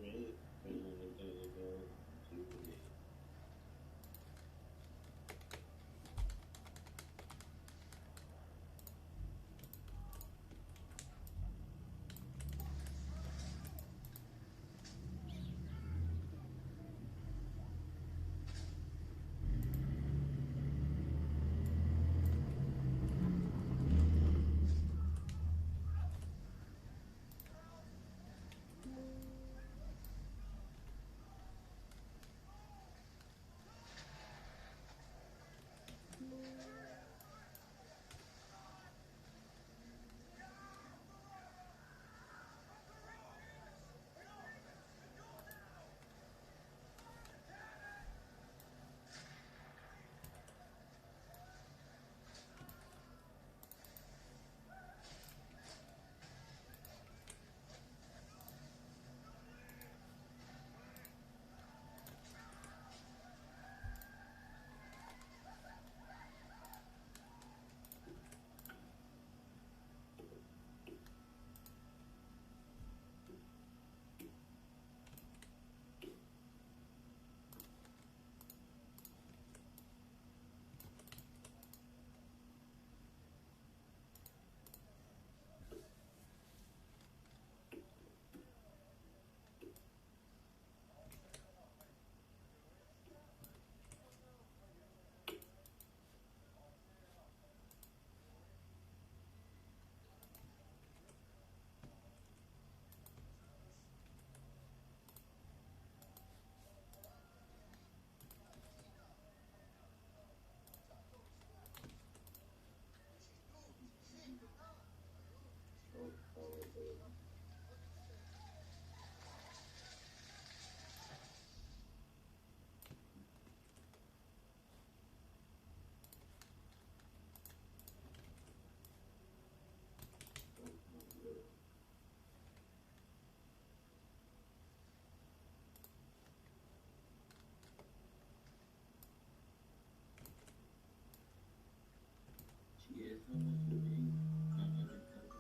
Right? Depending on if they go to the yeah, how much you pay? 100,000.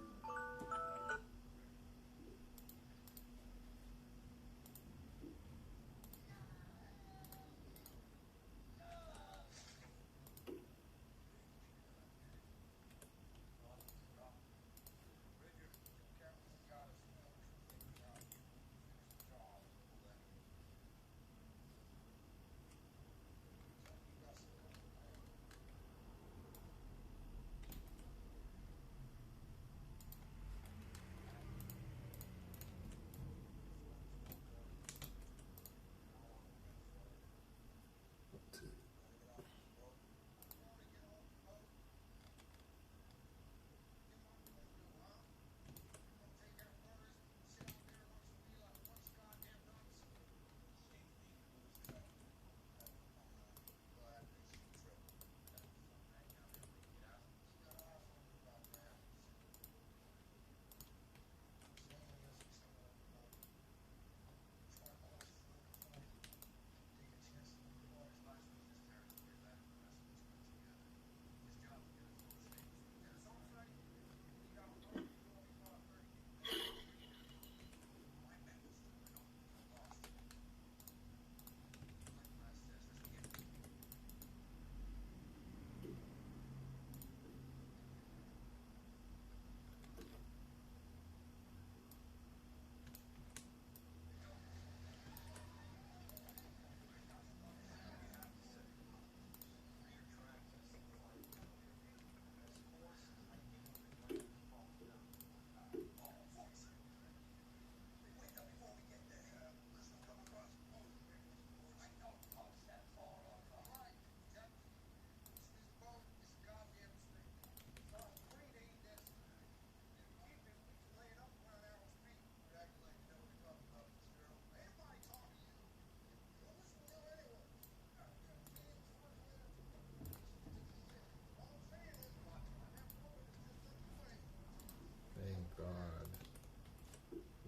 Thank God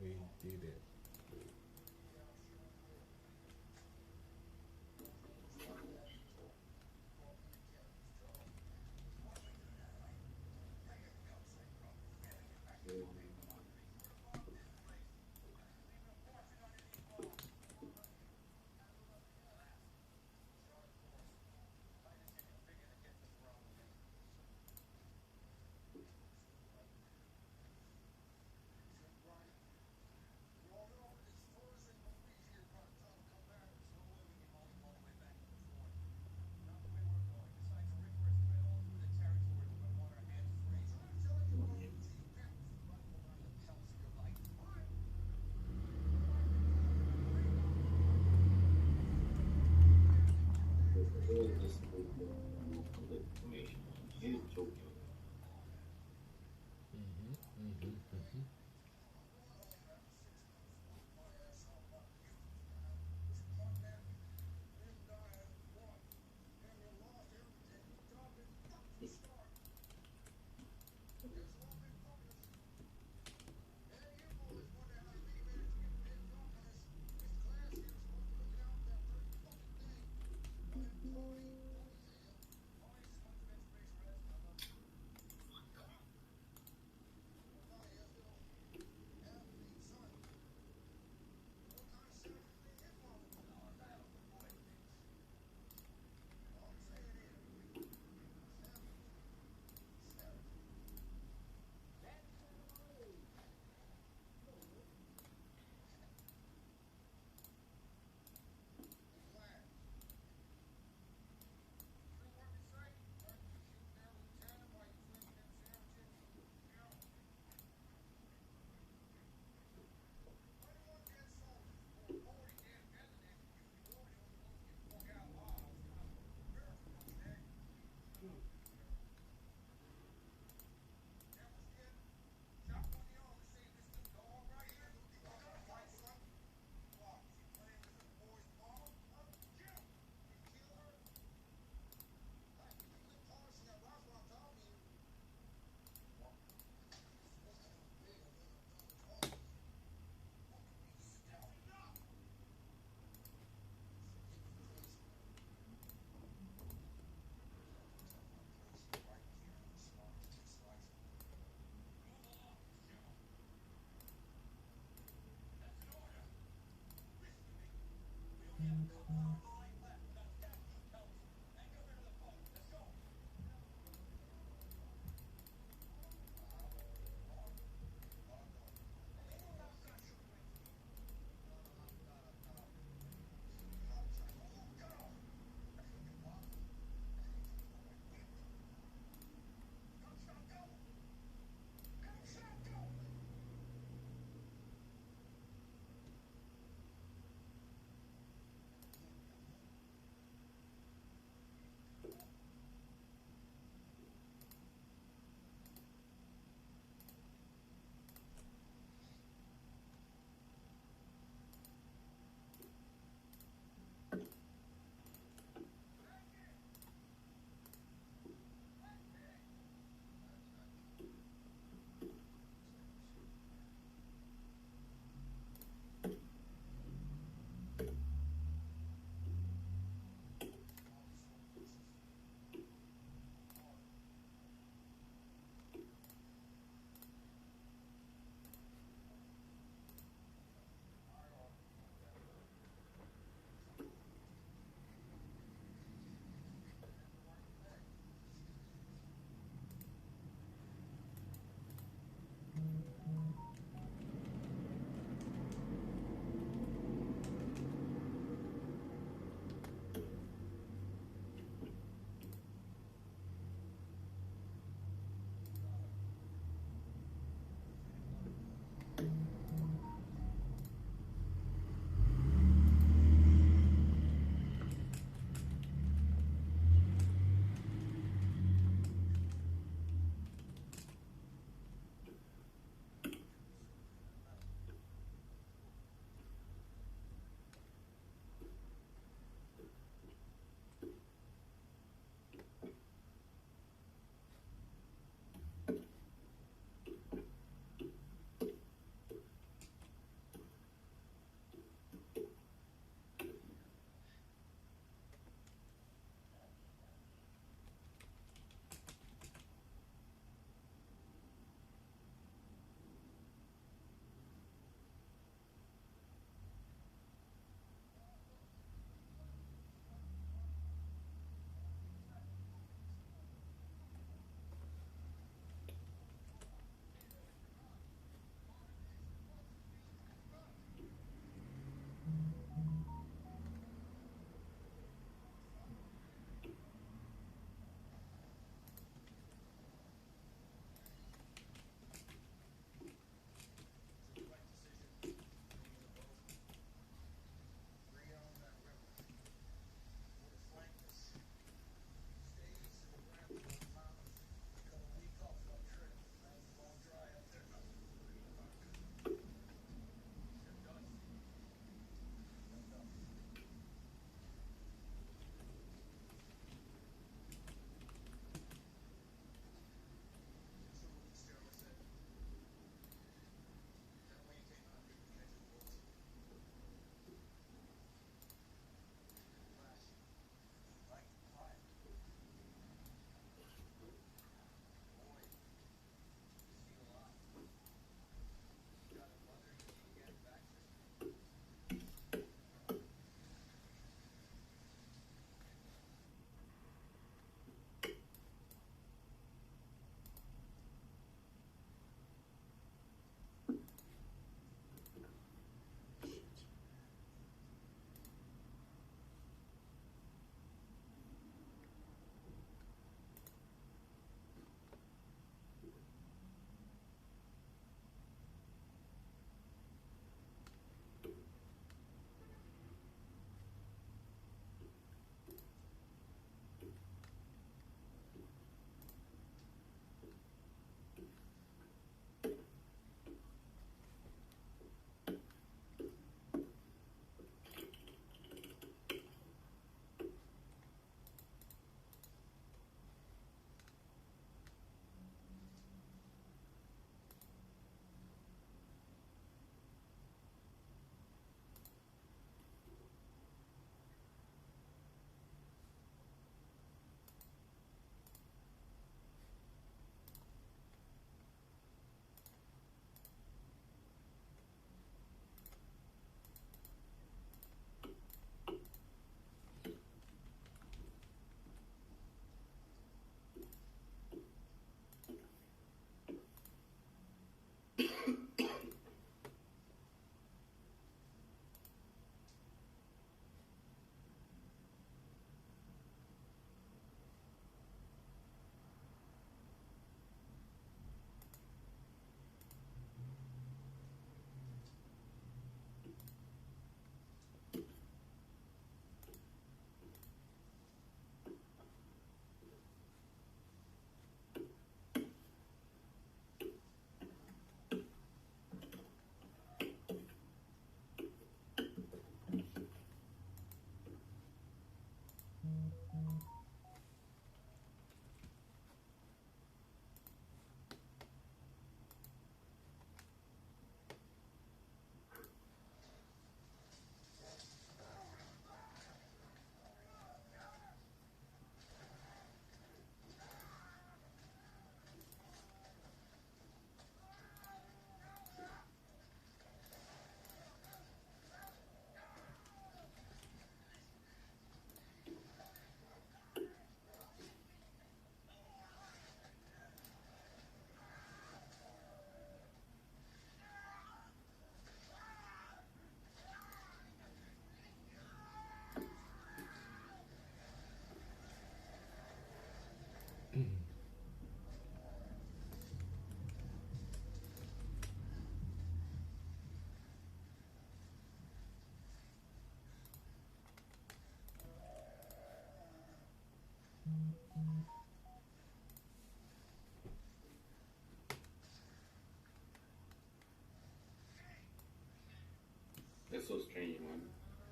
we did it. Good, man. Where is this group of information on? Here's Tokyo.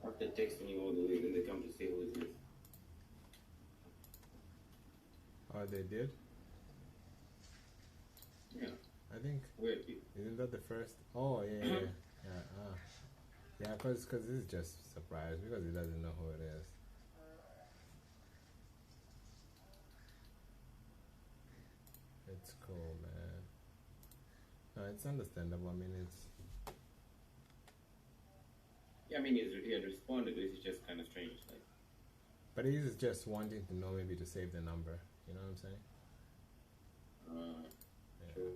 After texting you all the way, then they come to say who is this? Oh, they did? Yeah, I think, weird people. isn't that the first? Oh, yeah, yeah, yeah. Yeah, because this is just surprise because he doesn't know who it is. It's cool, man. No, it's understandable. I mean, it's. Yeah, I mean, he had responded, this is just kind of strange. Like, But he's just wanting to know maybe to save the number. You know what I'm saying? Yeah. true.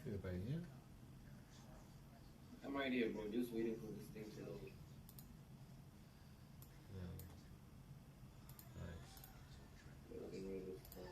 Philippines, yeah. I'm right here, bro. Just waiting for this thing to load. Yeah. Nice. Loading really slow.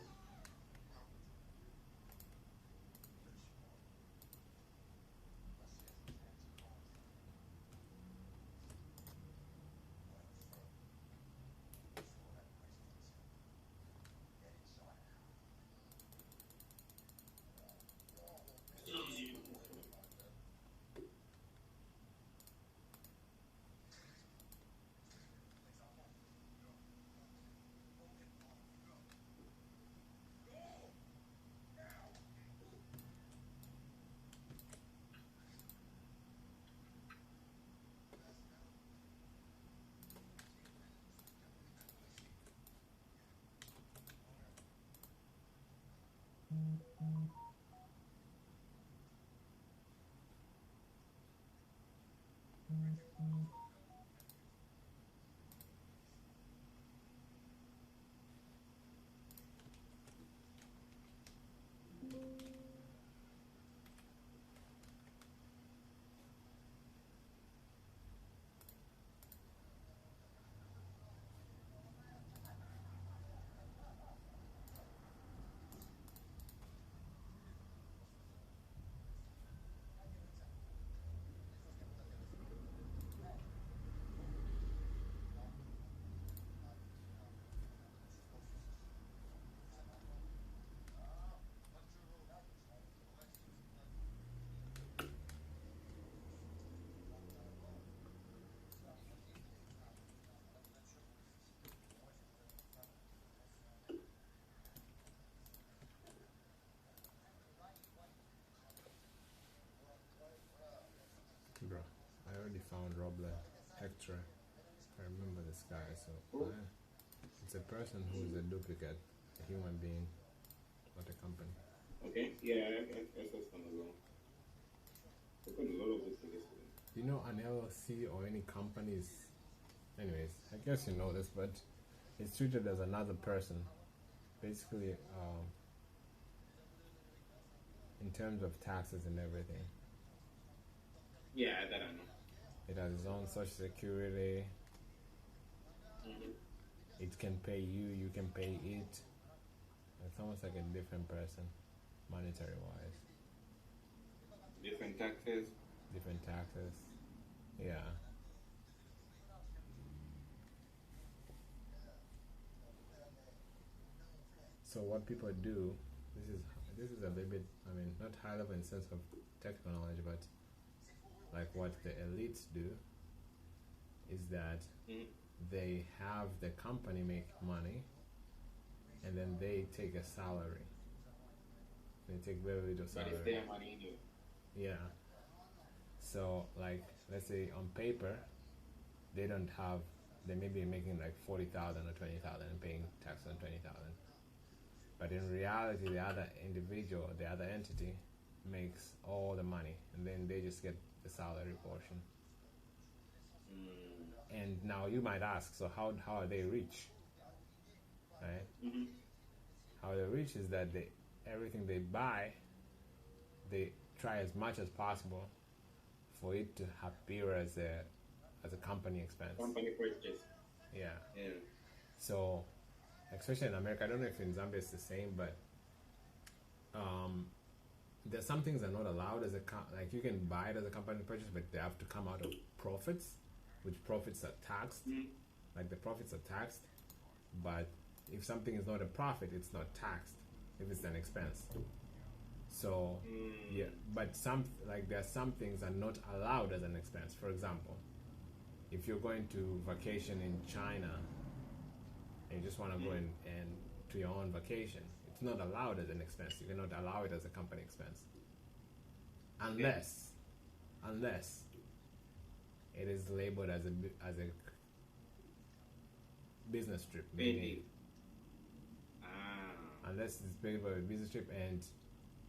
Bro, I already found Robler Hector. I remember this guy, so Cool. it's a person who is a duplicate, a human being, not a company. Okay. Yeah, I saw some as well. I put a lot of this together. You know, an LLC or any companies, anyways, I guess you know this, but it's treated as another person. Basically, in terms of taxes and everything. Yeah, that I know. It has its own social security. Mm-hmm. It can pay you, you can pay it. It's almost like a different person, monetary wise. Different taxes. Different taxes. Yeah. So what people do, this is a little bit, I mean, not high level in sense of technical knowledge, but like what the elites do is that Mm-hmm. they have the company make money, and then they take a salary. They take very little But it's salary. their money anyway. Yeah. So like, let's say on paper, they don't have. They may be making like 40,000 or 20,000 and paying tax on 20,000. But in reality, the other individual, the other entity, makes all the money, and then they just get the salary portion. Mm. And now you might ask, so how are they rich? Right? Mm-hmm. How they're rich is that they everything they buy, they try as much as possible for it to appear as a company expense. Company purchase. Yeah. Yeah. So, especially in America, I don't know if in Zambia it's the same, but there's some things that are not allowed as like you can buy it as a company purchase, but they have to come out of profits, which profits are taxed. Mm. Like the profits are taxed, but if something is not a profit, it's not taxed if it's an expense. So yeah, but there are some things are not allowed as an expense. For example, if you're going to vacation in China and you just want to go and to your own vacation, it's not allowed as an expense. You cannot allow it as a company expense unless it is labeled as a business trip, meaning unless it's labeled as a business trip, and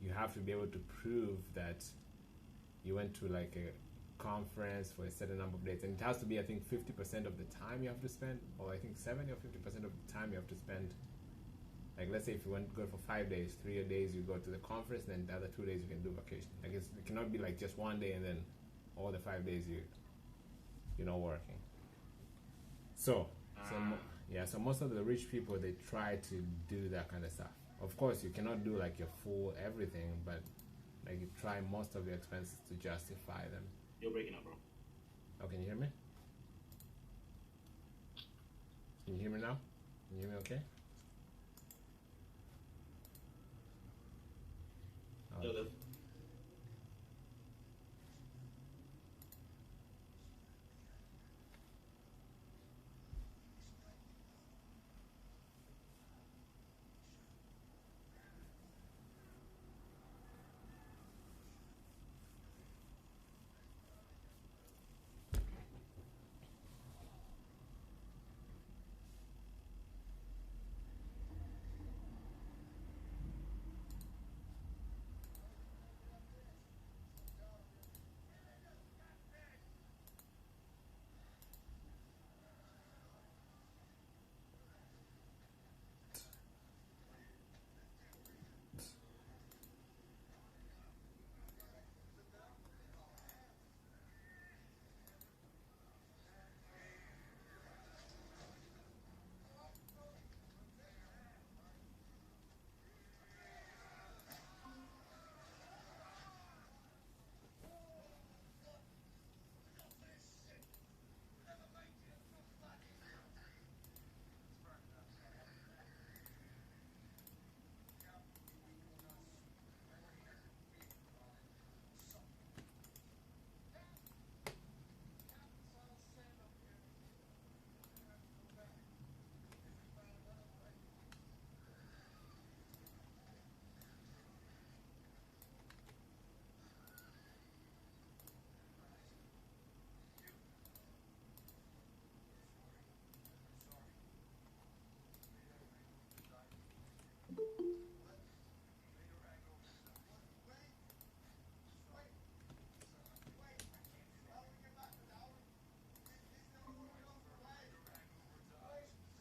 you have to be able to prove that you went to like a conference for a certain number of days, and it has to be, I think, 50% of the time you have to spend, or I think 70 or 50% of the time you have to spend Like let's say if you want to go for 5 days, 3 days you go to the conference, and then the other 2 days you can do vacation. Like it cannot be like just one day and then all the 5 days you're not working. So yeah, so most of the rich people, they try to do that kind of stuff. Of course, you cannot do like your full everything, but like you try most of your expenses to justify them. You're breaking up, bro. Oh, can you hear me? Can you hear me now? Can you hear me okay? Joseph.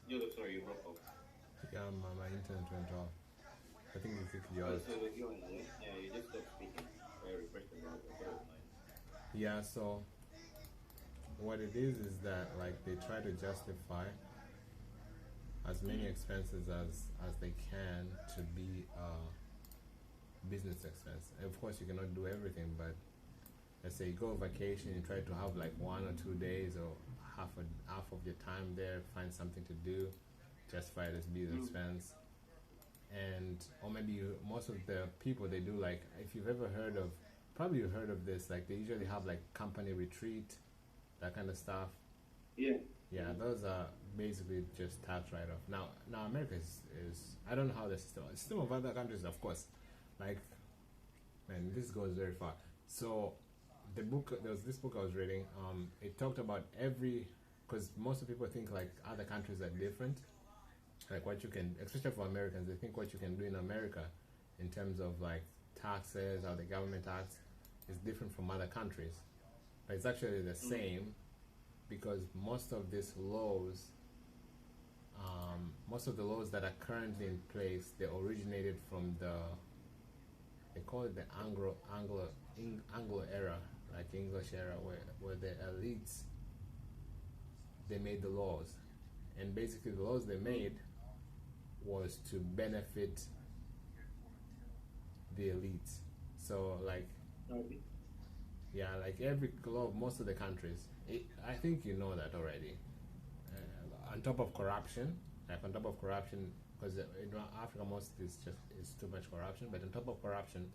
Joseph, sorry, you broke off. Yeah, my internet went off. I think you fixed Oh, yours. so it was your end, yeah, you just stopped speaking. I refreshed the browser, so it was mine. Yeah, so what it is that like they try to justify as many expenses as they can to be a business expense. And of course, you cannot do everything, but let's say you go on vacation, you try to have like 1 or 2 days or half of your time there, find something to do, justify it as business expense. And or maybe most of the people, they do like, if you've ever heard of, probably you've heard of this, like they usually have like company retreat, that kind of stuff. Yeah, those are basically just tax write-off. Now America is I don't know how the system of other countries, of course, like, man, this goes very far. So there was this book I was reading. It talked about because most of people think like other countries are different, like what you can, especially for Americans, they think what you can do in America in terms of like taxes or the government tax is different from other countries, but it's actually the same, because most of these laws, most of the laws that are currently in place, they originated from they call it the Anglo era, like English era, where the elites, they made the laws, and basically the laws they made was to benefit the elites. So like, yeah, like every law of most of the countries, I think you know that already. On top of corruption, because in Africa most is too much corruption. But on top of corruption,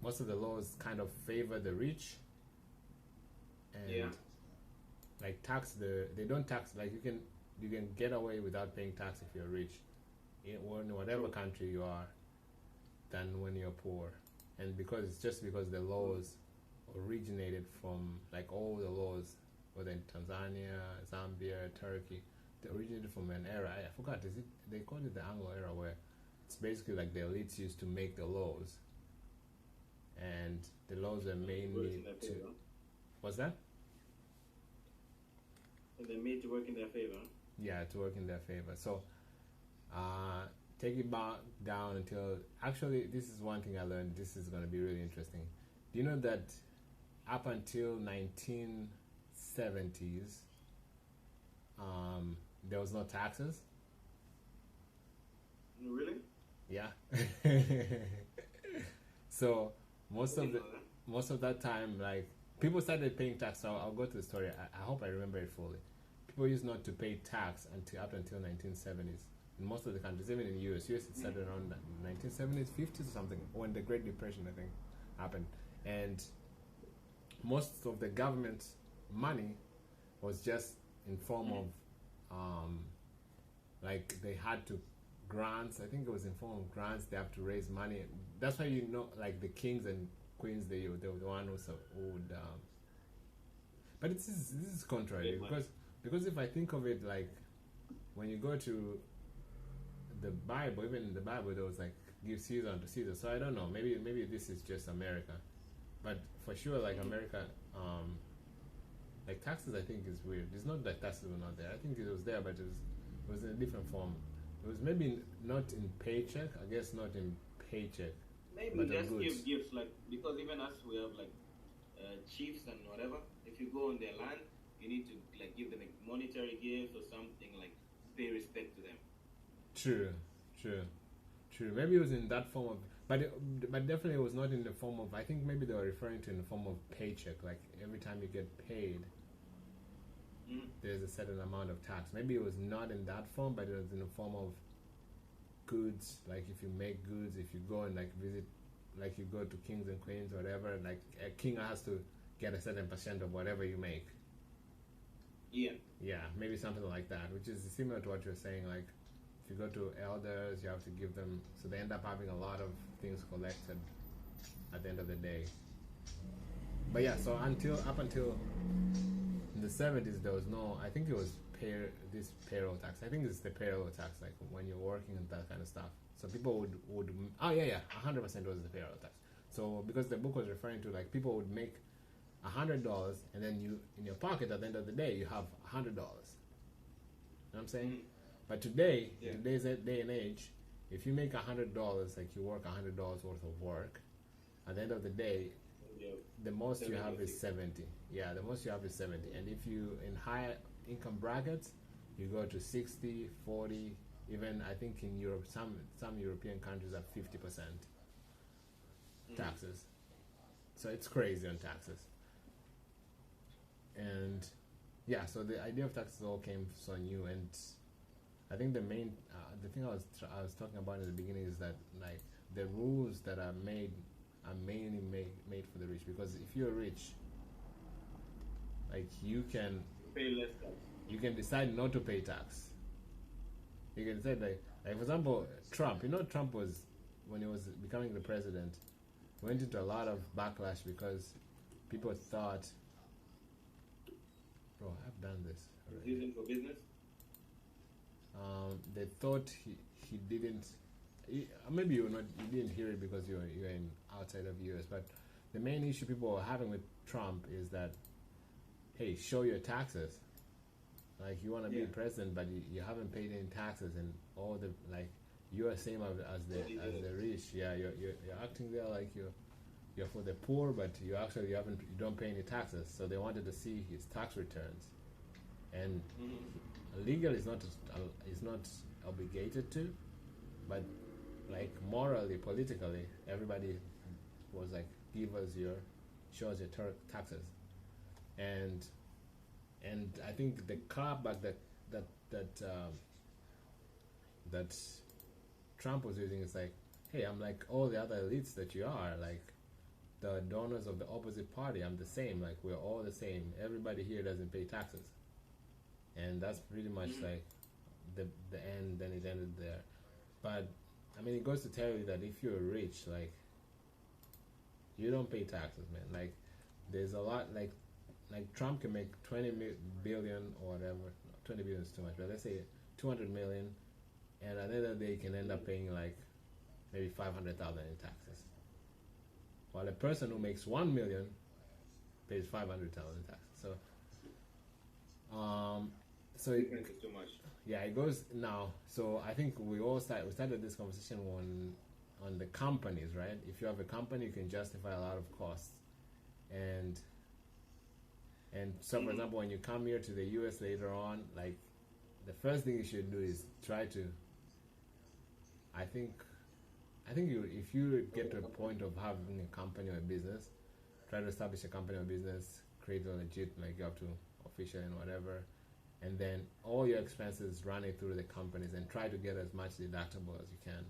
most of the laws kind of favor the rich, and like they don't tax, like you can get away without paying tax if you're rich in whatever country you are than when you're poor. And because the laws originated from, like all the laws, whether in Tanzania, Zambia, Turkey, they originated from an era, I forgot, they called it the Anglo era, where it's basically like the elites used to make the laws, and the laws are mainly to, what's that? And they're made to work in their favor. Yeah, to work in their favor. So take it back down until actually this is one thing I learned. This is going to be really interesting. Do you know that up until 1970s, there was no taxes? Really? Yeah. So most of that time, like people started paying tax. So I'll go to the story. I hope I remember it fully. People used not to pay tax until 1970s. In most of the countries, even in the US it started around 1970s, 50s or something, when the Great Depression I think happened, and most of the government money was just in form of like they had to grants. I think it was in form of grants. They have to raise money. That's why like the kings and queens, they were the one who would. But this is contrary because if I think of it, like when you go to the Bible, even in the Bible, there was like give Caesar unto Caesar. So I don't know. Maybe this is just America, but for sure, like America, like taxes, I think is weird. It's not that taxes were not there. I think it was there, but it was in a different form. It was maybe not in paycheck. I guess not in paycheck. Maybe just give gifts, like because even us we have like chiefs and whatever. If you go on their land, you need to like give them a monetary gifts or something, like pay respect to them. True. Maybe it was in that form of, but definitely it was not in the form of. I think maybe they were referring to in the form of paycheck. Like every time you get paid, there's a certain amount of tax. Maybe it was not in that form, but it was in the form of goods. Like if you make goods, if you go and like visit, like you go to kings and queens or whatever, like a king has to get a certain percent of whatever you make. Yeah, maybe something like that, which is similar to what you're saying. Like if you go to elders, you have to give them, so they end up having a lot of things collected at the end of the day. But yeah, so up until in the 70s, there was no, I think it was this payroll tax. I think it's the payroll tax, like when you're working and that kind of stuff. So people would 100% was the payroll tax. So because the book was referring to, like, people would make $100, and then you, in your pocket at the end of the day, you have $100. You know what I'm saying? But today, in today's day and age, if you make $100, like you work $100 worth of work, at the end of the day, the most you have is 70. Yeah, the most you have is 70. And if you in higher income brackets, you go to 60, 40, even I think in Europe, some European countries have 50% taxes. So it's crazy on taxes. And yeah, so the idea of taxes all came so new, and I think the main the thing I was talking about in the beginning is that, like, the rules that are made are mainly made for the rich, because if you're rich, like, you can pay less tax. You can decide not to pay tax. You can say, like for example, Trump. You know, Trump was, when he was becoming the president, went into a lot of backlash because people thought, bro, I've done this already. Using for business. They thought he didn't. Maybe you didn't hear it because you're in outside of the US. But the main issue people are having with Trump is that, hey, show your taxes. Like, you want to be president, but you haven't paid any taxes, and all the, like, you are same as the rich. Yeah, you're acting there like you're for the poor, but you don't pay any taxes. So they wanted to see his tax returns, and legal is not obligated to, but like morally, politically, everybody was like, show us your taxes, and I think the clapback that Trump was using is like, hey, I'm like all the other elites that you are, like the donors of the opposite party. I'm the same. Like, we're all the same. Everybody here doesn't pay taxes, and that's pretty much like the end. Then it ended there. But I mean, it goes to tell you that if you're rich, like, you don't pay taxes, man. Like, there's a lot, like Trump can make 20 billion or whatever. 20 billion is too much, but let's say 200 million, and at the end of the day, you can end up paying like maybe 500,000 in taxes, while a person who makes 1 million pays 500,000 in taxes. so Difference is too much. yeah, it goes now. So I think we started this conversation on the companies, right? If you have a company, you can justify a lot of costs, and so for example, when you come here to the US later on, like the first thing you should do is try to. I think if you get to a point of having a company or a business, try to establish a company or business, create a legit, like you have to official and whatever, and then all your expenses run it through the companies and try to get as much deductible as you can.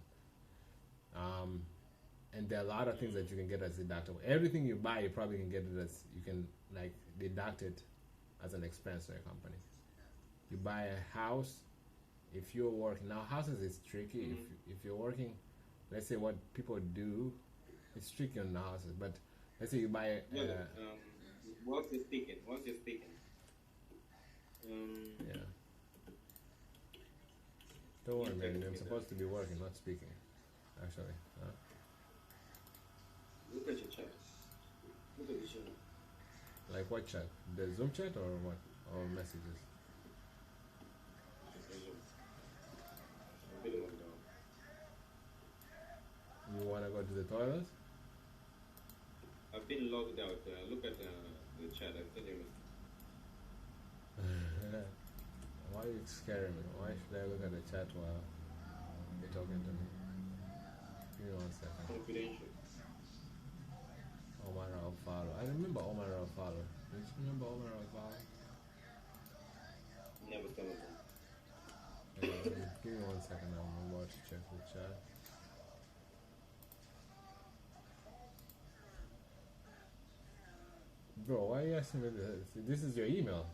And there are a lot of things that you can get as deductible. Everything you buy, you probably can get it as, you can like deduct it as an expense to a company. You buy a house, if you're working, now houses is tricky. If you're working, let's say what people do, it's tricky on the houses, but let's say you buy Once you're speaking. Yeah. Don't worry, man. I'm supposed to be working, not speaking. Actually. Look at your chat. Look at the chat. Like what chat? The Zoom chat or what? Or messages? You wanna go to the toilet? I've been logged out. Look at the chat. I'm telling you. Why are you scaring me? Why should I look at the chat while you're talking to me? Give me 1 second. Confidential. Omar Alfaro. I remember Omar Alfaro. Do you remember Omar Alfaro? Never come up. Give me 1 second. I'm about to check the chat. Bro, why are you asking me this? This is your email.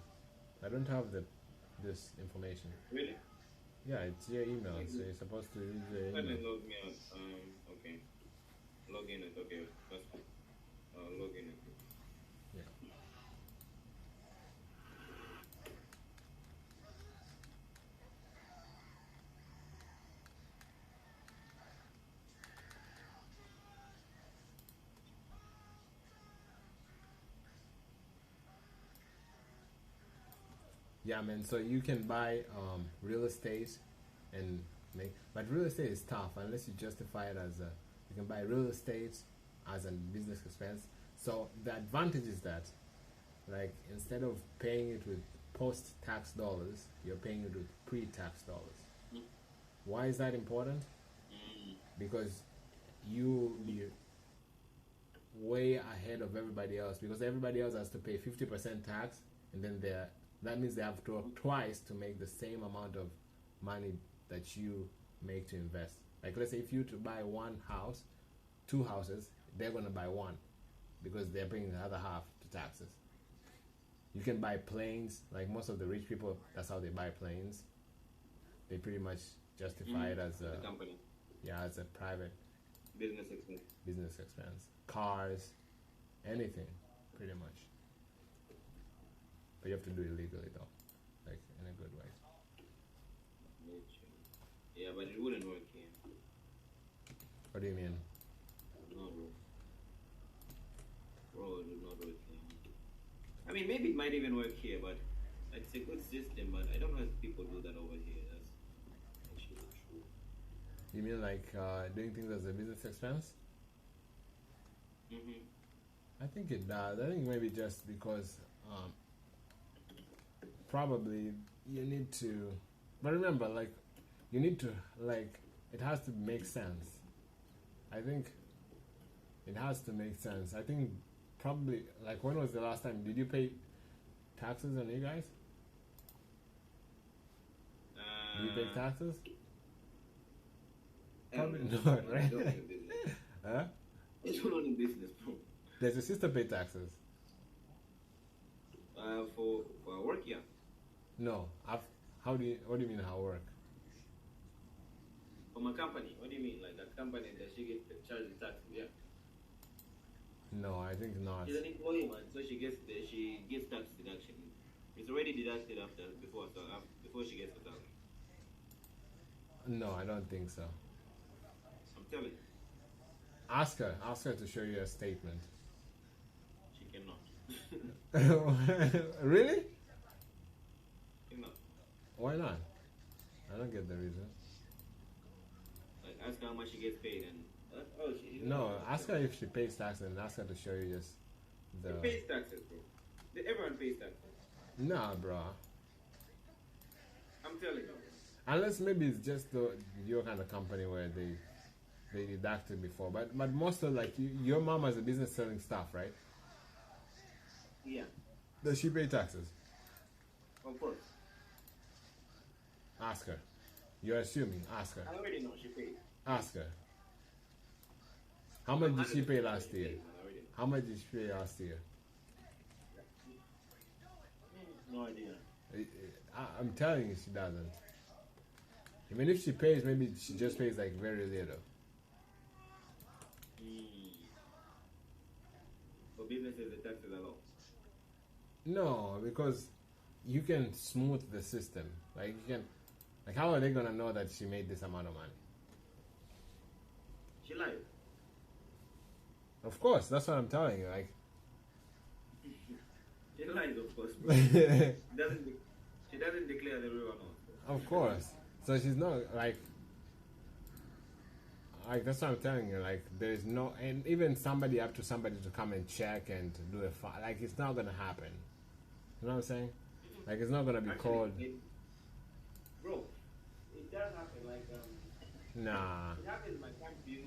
I don't have this information. Really? Yeah, it's your email, so you're supposed to use the Let me email. log me out. Okay. Log in it. Okay, that's fine. Log in it. Yeah. Yeah, man. So you can buy real estate and make, but real estate is tough unless you justify it as a. You can buy real estate as a business expense. So the advantage is that, like, instead of paying it with post-tax dollars, you're paying it with pre-tax dollars. Why is that important? Because you're way ahead of everybody else, because everybody else has to pay 50% tax, and then that means they have to work twice to make the same amount of money that you make to invest. Like, let's say if you to buy one house, 2 houses, they're going to buy one because they're paying the other half to taxes. You can buy planes, like most of the rich people, that's how they buy planes. They pretty much justify it as a company. Yeah, as a private Business expense. Business expense. Cars, anything, pretty much. But you have to do it legally though, like in a good way. Yeah, but it wouldn't work here. What do you mean? No, bro, it would not work here. I mean, maybe it might even work here, but it's a good system. But I don't know if people do that over here. That's actually true. You mean like doing things as a business expense? I think it does. I think maybe just because probably you need to, but remember, like, you need to, like, it has to make sense. I think it has to make sense. I think probably, like, when was the last time, did you pay taxes on you guys? Do you pay taxes? Probably not, right? Huh? It's not in business, bro. Does your sister pay taxes? For work, yeah. No. What do you mean how work? For my company, what do you mean? Like a company that she gets charged the taxes, yeah. No, I think not. She's an employee, man, so she gets tax deduction. It's already deducted before she gets the salary. No, I don't think so. I'm telling you. Ask her to show you a statement. She cannot. Really? Cannot. Why not? I don't get the reason. Like, ask her how much she gets paid, and oh, she No, ask her if she pays taxes and ask her to show you just She the. pays taxes, bro. Everyone pays taxes. Nah, bro. I'm telling you. Unless maybe it's just your kind of company where they deducted before, but most of like your mom has a business selling stuff, right? Yeah, Does she pay taxes? of course. Ask her. You're assuming. Ask her. I already know she pays. Ask her. How much did she pay 100% last she year? pays, man, I already know. How much did she pay last year? No idea. I'm telling you, she doesn't. Even if she pays, maybe she just pays like very little. For businesses, the taxes are low. No, because you can smooth the system. Like you can, like how are they gonna know that she made this amount of money? She lied. Of course, that's what I'm telling you. Like, She lies, of course. She doesn't declare the real amount. of course. So she's not like that's what I'm telling you. Like there's no, and even somebody up to somebody to come and check and do a like it's not gonna happen. You know what I'm saying? Like it's not gonna be Actually, called. Bro, it does happen. Like Nah. it happens. My time to you.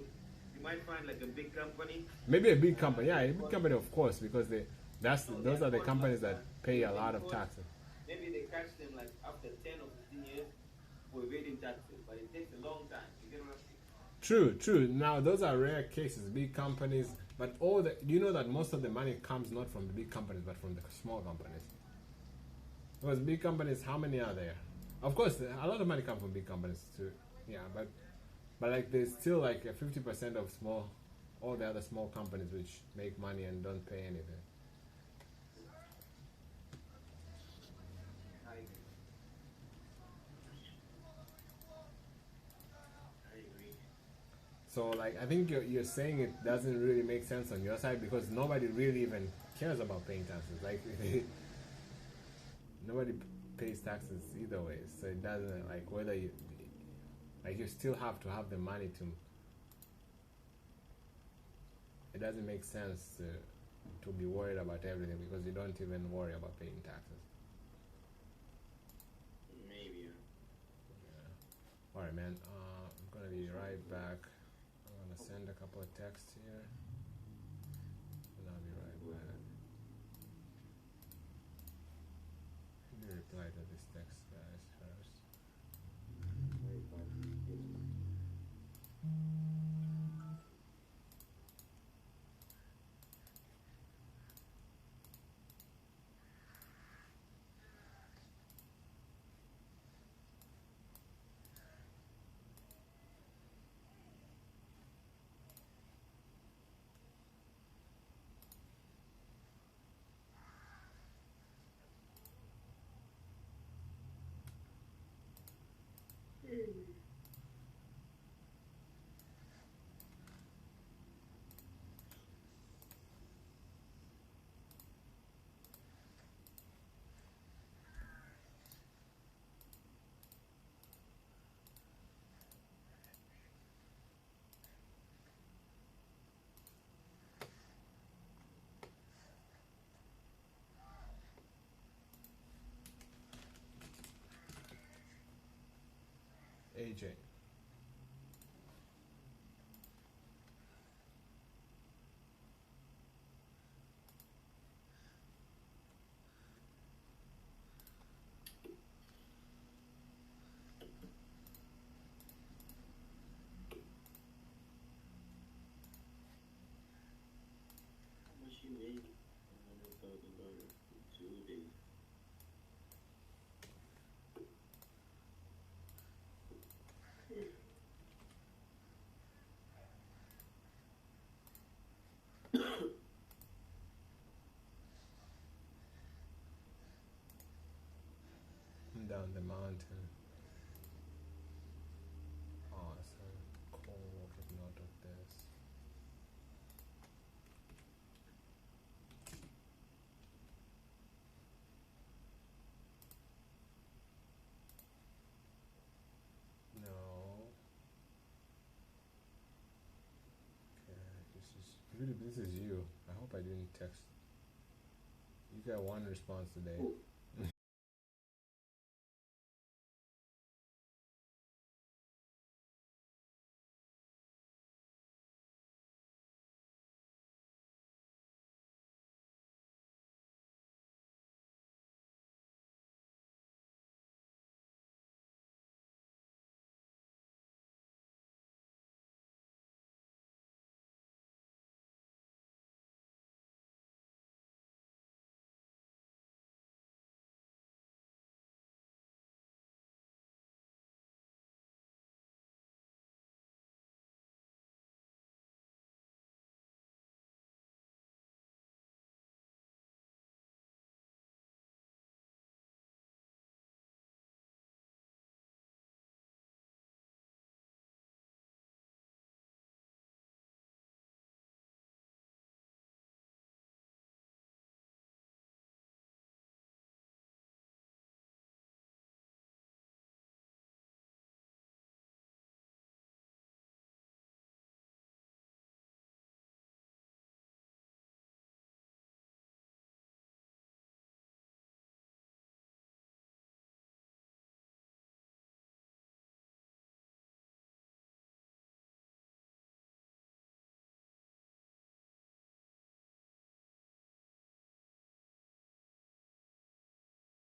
You might find like a big company. Maybe a big company. Yeah, a big company, of course, because those are the of course, companies like, that pay a lot of because taxes. Maybe they catch them like after 10 or 15 years for evading taxes, but it takes a long time. You get what I'm saying? True. Now those are rare cases, big companies, but you know that most of the money comes not from the big companies, but from the small companies. Because big companies, how many are there? Of course, a lot of money comes from big companies too. Yeah, but like there's still like a 50% of all the other small companies which make money and don't pay anything. I agree. So like I think you're saying it doesn't really make sense on your side because nobody really even cares about paying taxes. Like nobody pays taxes either way, so it doesn't like whether you still have to have the money to. It doesn't make sense to be worried about everything because you don't even worry about paying taxes. Maybe. Yeah. All right, man. I'm gonna be right back. I'm gonna send a couple of texts here, and I'll be right back. Let me reply to this text, guys, first. AJ. How much she made? $100,000 for 2 days. Down the mountain. Awesome. Cool. Take note of this. Philip, this is you. I hope I didn't text. You got one response today. Who?